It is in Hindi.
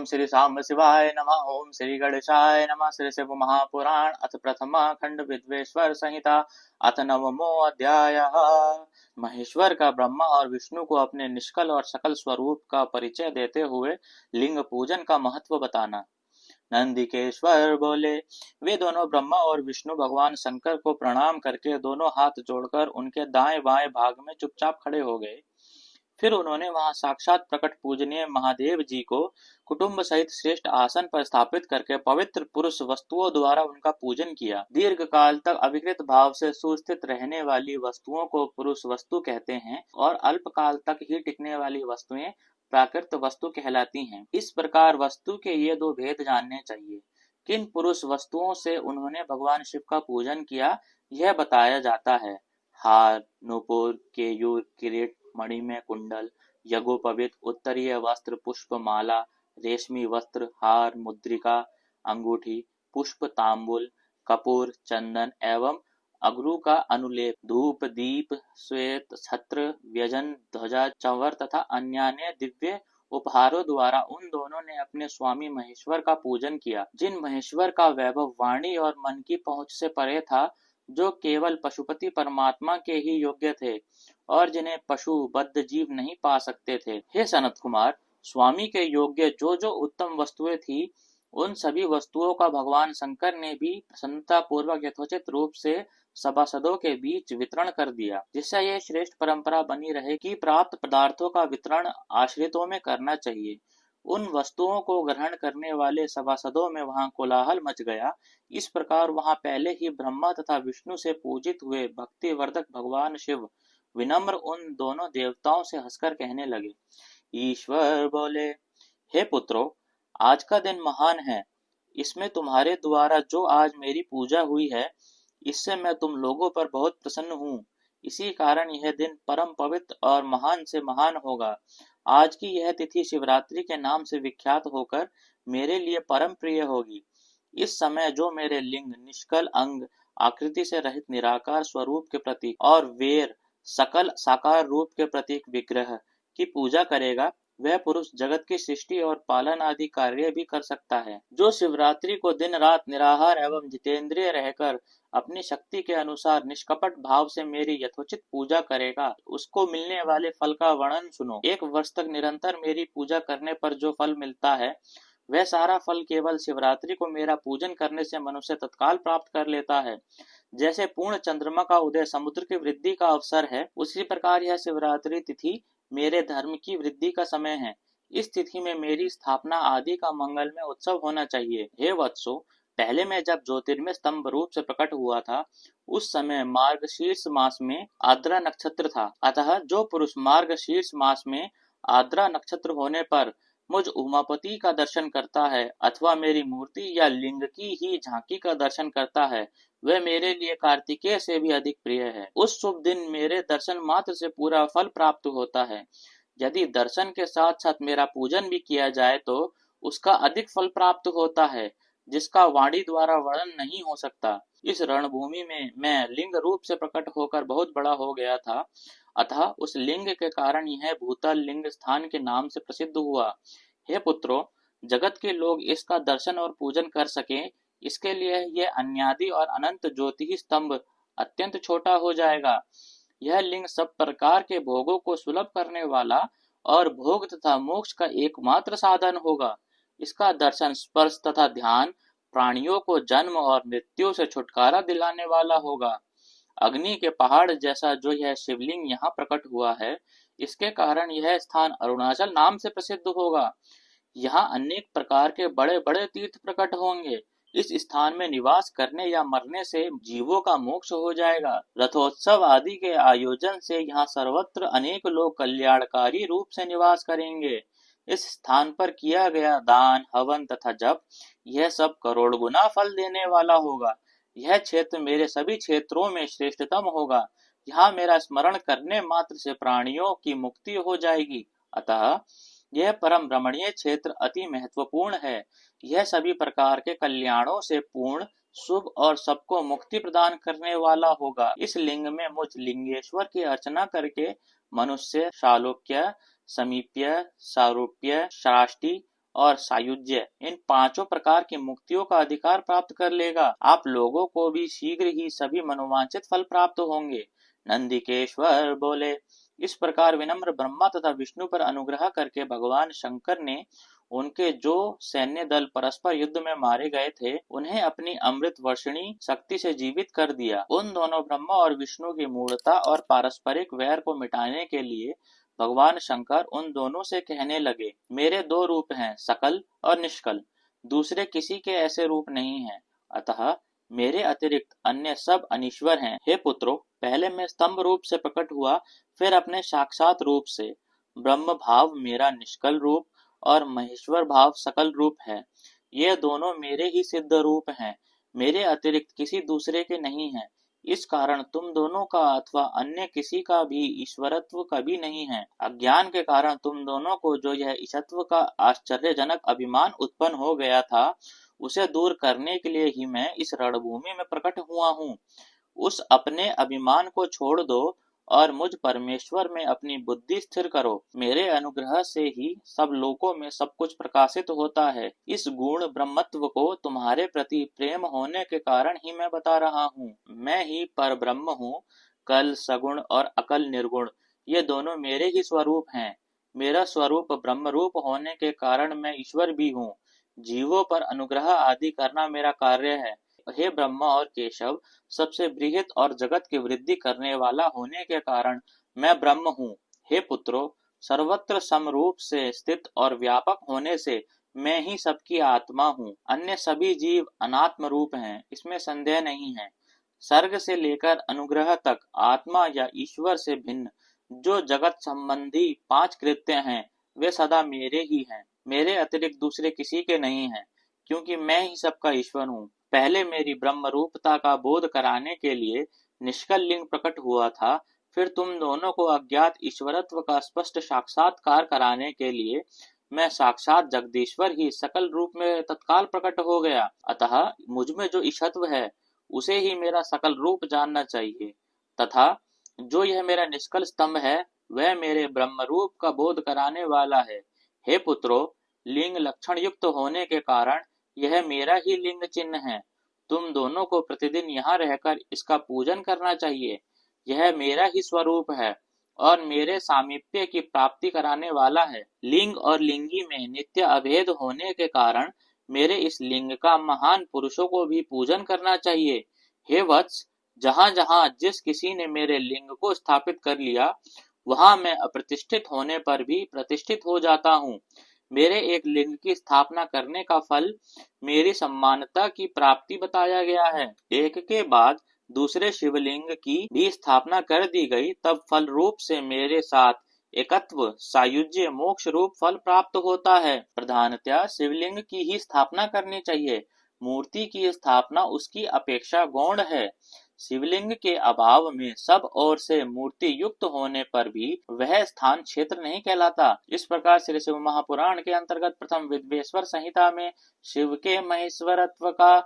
श्री सांब शिवाय नमः। ओम श्री गणेशाय नमः। श्री शिव महापुराण अथ प्रथमा खंड विद्वेश्वर संहिता अथ नवमो अध्यायः। महेश्वर का ब्रह्मा और विष्णु को अपने निष्कल और सकल स्वरूप का परिचय देते हुए लिंग पूजन का महत्व बताना। नंदिकेश्वर बोले, वे दोनों ब्रह्मा और विष्णु भगवान शंकर को प्रणाम करके दोनों हाथ जोड़कर उनके दाएं बाएं भाग में चुपचाप खड़े हो गए। फिर उन्होंने वहां साक्षात प्रकट पूजनीय महादेव जी को कुटुंब सहित श्रेष्ठ आसन पर स्थापित करके पवित्र पुरुष वस्तुओं द्वारा उनका पूजन किया। दीर्घ काल तक अविकृत भाव से सुस्थित रहने वाली वस्तुओं को पुरुष वस्तु कहते हैं और अल्प काल तक ही टिकने वाली वस्तुएं प्राकृत वस्तु कहलाती हैं। इस प्रकार वस्तु के ये दो भेद जानने चाहिए। किन पुरुष वस्तुओं से उन्होंने भगवान शिव का पूजन किया, यह बताया जाता है। हार, नूपुर, केयूर, किरीट, मणि में कुंडल, यज्ञोपवीत, उत्तरीय वस्त्र, पुष्प माला, रेशमी वस्त्र, हार, मुद्रिका, अंगूठी, पुष्प, तांबुल, कपूर, चंदन एवं अगरू का अनुलेप, धूप, दीप, श्वेत छत्र, व्यजन, ध्वजा, चंवर तथा अन्य दिव्य उपहारों द्वारा उन दोनों ने अपने स्वामी महेश्वर का पूजन किया, जिन महेश्वर का वैभव वाणी और मन की पहुंच से परे था, जो केवल पशुपति परमात्मा के ही योग्य थे और जिन्हें पशु बद्ध जीव नहीं पा सकते थे। हे सनत कुमार, स्वामी के योग्य जो जो उत्तम वस्तुएं थी, उन सभी वस्तुओं का भगवान शंकर ने भी प्रसन्नता पूर्वक यथोचित रूप से सभासदों के बीच वितरण कर दिया, जिससे यह श्रेष्ठ परंपरा बनी रहे कि प्राप्त पदार्थों का वितरण आश्रितों में करना चाहिए। उन वस्तुओं को ग्रहण करने वाले सभासदों में वहां कोलाहल मच गया। इस प्रकार वहां पहले ही ब्रह्मा तथा विष्णु से पूजित हुए भक्तिवर्धक भगवान शिव विनम्र उन दोनों देवताओं से हंसकर कहने लगे। ईश्वर बोले, हे पुत्रों, आज का दिन महान है। इसमें तुम्हारे द्वारा जो आज मेरी पूजा हुई है, इससे मैं तुम लोगों पर बहुत प्रसन्न हूँ। इसी कारण यह दिन परम पवित्र और महान से महान होगा। आज की यह तिथि शिवरात्रि के नाम से विख्यात होकर मेरे लिए परम प्रिय होगी। इस समय जो मेरे लिंग, निष्कल अंग, आकृति से रहित निराकार स्वरूप के प्रतीक और वेर सकल साकार रूप के प्रतीक विग्रह की पूजा करेगा, वह पुरुष जगत की सृष्टि और पालन आदि कार्य भी कर सकता है। जो शिवरात्रि को दिन रात निराहार एवं जितेंद्रिय रहकर अपनी शक्ति के अनुसार निष्कपट भाव से मेरी यथोचित पूजा करेगा, उसको मिलने वाले फल का वर्णन सुनो। 1 वर्ष तक निरंतर मेरी पूजा करने पर जो फल मिलता है, वह सारा फल केवल शिवरात्रि को मेरा पूजन करने से मनुष्य तत्काल प्राप्त कर लेता है। जैसे पूर्ण चंद्रमा का उदय समुद्र की वृद्धि का अवसर है, उसी प्रकार यह शिवरात्रि तिथि मेरे धर्म की वृद्धि का समय है। इस तिथि में मेरी स्थापना आदि का मंगल में उत्सव होना चाहिए। हे वत्सो, पहले मैं जब ज्योतिर्मय स्तंभ रूप से प्रकट हुआ था, उस समय मार्गशीर्ष मास में आर्द्रा नक्षत्र था। अतः जो पुरुष मार्गशीर्ष मास में आर्द्रा नक्षत्र होने पर मुझ उमापति का दर्शन करता है अथवा मेरी मूर्ति या लिंग की ही झांकी का दर्शन करता है, वह मेरे लिए कार्तिकेय से भी अधिक प्रिय है। उस शुभ दिन मेरे दर्शन मात्र से पूरा फल प्राप्त होता है। यदि दर्शन के साथ साथ मेरा पूजन भी किया जाए तो उसका अधिक फल प्राप्त होता है, जिसका वाणी द्वारा वर्णन नहीं हो सकता। इस रणभूमि में मैं लिंग रूप से प्रकट होकर बहुत बड़ा हो गया था, अतः उस लिंग के कारण यह भूतल लिंग स्थान के नाम से प्रसिद्ध हुआ। हे पुत्रों, जगत के लोग इसका दर्शन और पूजन कर सकें, इसके लिए यह अन्यादि और अनंत ज्योति स्तंभ अत्यंत छोटा हो जाएगा। यह लिंग सब प्रकार के भोगों को सुलभ करने वाला और भोग तथा मोक्ष का एकमात्र साधन होगा। इसका दर्शन, स्पर्श तथा ध्यान प्राणियों को जन्म और मृत्यु से छुटकारा दिलाने वाला होगा। अग्नि के पहाड़ जैसा जो यह शिवलिंग यहाँ प्रकट हुआ है, इसके कारण यह स्थान अरुणाचल नाम से प्रसिद्ध होगा। यहाँ अनेक प्रकार के बड़े बड़े तीर्थ प्रकट होंगे। इस स्थान में निवास करने या मरने से जीवों का मोक्ष हो जाएगा। रथोत्सव आदि के आयोजन से यहाँ सर्वत्र अनेक लोग कल्याणकारी रूप से निवास करेंगे। इस स्थान पर किया गया दान, हवन तथा जप, यह सब करोड़ गुना फल देने वाला होगा। यह क्षेत्र मेरे सभी क्षेत्रों में श्रेष्ठतम होगा। यहाँ मेरा स्मरण करने मात्र से प्राणियों की मुक्ति हो जाएगी। अतः यह परम रमणीय क्षेत्र अति महत्वपूर्ण है। यह सभी प्रकार के कल्याणों से पूर्ण, शुभ और सबको मुक्ति प्रदान करने वाला होगा। इस लिंग में मुझ लिंगेश्वर की अर्चना करके मनुष्य शालोक्य, समीप्य, सारूप्य, श्राष्टि और सायुज्य, इन पांचों प्रकार की मुक्तियों का अधिकार प्राप्त कर लेगा। आप लोगों को भी शीघ्र ही सभी मनोवांछित फल प्राप्त होंगे। नंदिकेश्वर बोले, इस प्रकार विनम्र ब्रह्मा तथा विष्णु पर अनुग्रह करके भगवान शंकर ने उनके जो सैन्य दल परस्पर युद्ध में मारे गए थे उन्हें अपनी अमृत वर्षिणी शक्ति से जीवित कर दिया। उन दोनों ब्रह्मा और विष्णु की मूढ़ता और पारस्परिक वैर को मिटाने के लिए भगवान शंकर उन दोनों से कहने लगे, मेरे दो रूप हैं, सकल और निष्कल, दूसरे किसी के ऐसे रूप नहीं हैं, अतः मेरे अतिरिक्त अन्य सब अनीश्वर हैं। हे पुत्रों, पहले मैं स्तंभ रूप से प्रकट हुआ, फिर अपने साक्षात रूप से। ब्रह्म भाव मेरा निष्कल रूप और महेश्वर भाव सकल रूप है। ये दोनों मेरे ही सिद्ध रूप हैं, मेरे अतिरिक्त किसी दूसरे के नहीं हैं। इस कारण तुम दोनों का अथवा अन्य किसी का भी ईश्वरत्व कभी नहीं है। अज्ञान के कारण तुम दोनों को जो यह ईशत्व का आश्चर्यजनक अभिमान उत्पन्न हो गया था, उसे दूर करने के लिए ही मैं इस रणभूमि में प्रकट हुआ हूँ। उस अपने अभिमान को छोड़ दो और मुझ परमेश्वर में अपनी बुद्धि स्थिर करो। मेरे अनुग्रह से ही सब लोकों में सब कुछ प्रकाशित होता है। इस गुण ब्रह्मत्व को तुम्हारे प्रति प्रेम होने के कारण ही मैं बता रहा हूँ। मैं ही पर ब्रह्म हूँ। कल सगुण और अकल निर्गुण, ये दोनों मेरे ही स्वरूप हैं। मेरा स्वरूप ब्रह्म रूप होने के कारण मैं ईश्वर भी हूँ। जीवों पर अनुग्रह आदि करना मेरा कार्य है। हे ब्रह्मा और केशव, सबसे बृहत और जगत की वृद्धि करने वाला होने के कारण मैं ब्रह्म हूँ। हे पुत्रों, सर्वत्र समरूप से स्थित और व्यापक होने से मैं ही सबकी आत्मा हूँ। अन्य सभी जीव अनात्म रूप हैं, इसमें संदेह नहीं है। सर्ग से लेकर अनुग्रह तक आत्मा या ईश्वर से भिन्न जो जगत संबंधी पांच कृत्य हैं, वे सदा मेरे ही हैं। मेरे अतिरिक्त दूसरे किसी के नहीं हैं, क्योंकि मैं ही सबका ईश्वर हूँ। पहले मेरी ब्रह्म रूपता का बोध कराने के लिए निष्कल लिंग प्रकट हुआ था, फिर तुम दोनों को अज्ञात ईश्वरत्व का स्पष्ट साक्षात्कार कराने के लिए मैं साक्षात जगदीश्वर ही सकल रूप में तत्काल प्रकट हो गया। अतः मुझ में जो ईशत्व है उसे ही मेरा सकल रूप जानना चाहिए, तथा जो यह मेरा निष्कल स्तंभ है वह मेरे ब्रह्म रूप का बोध कराने वाला है। हे पुत्रों, लिंग लक्षण युक्त होने के कारण यह मेरा ही लिंग चिन्ह है। तुम दोनों को प्रतिदिन यहाँ रहकर इसका पूजन करना चाहिए। यह मेरा ही स्वरूप है और मेरे सामीप्य की प्राप्ति कराने वाला है। लिंग और लिंगी में नित्य अभेद होने के कारण मेरे इस लिंग का महान पुरुषों को भी पूजन करना चाहिए। हे वत्स, जहाँ जहाँ जिस किसी ने मेरे लिंग को स्थापित कर लिया, वहां मैं अप्रतिष्ठित होने पर भी प्रतिष्ठित हो जाता हूँ। मेरे एक लिंग की स्थापना करने का फल मेरी सम्मानता की प्राप्ति बताया गया है। एक के बाद दूसरे शिवलिंग की भी स्थापना कर दी गई, तब फल रूप से मेरे साथ एकत्व सायुज्य मोक्ष रूप फल प्राप्त होता है। प्रधानतया शिवलिंग की ही स्थापना करनी चाहिए। मूर्ति की स्थापना उसकी अपेक्षा गौण है। शिवलिंग के अभाव में सब ओर से मूर्ति युक्त होने पर भी वह स्थान क्षेत्र नहीं कहलाता। इस प्रकार श्री शिव महापुराण के अंतर्गत प्रथम विद्वेश्वर संहिता में शिव के महेश्वरत्व का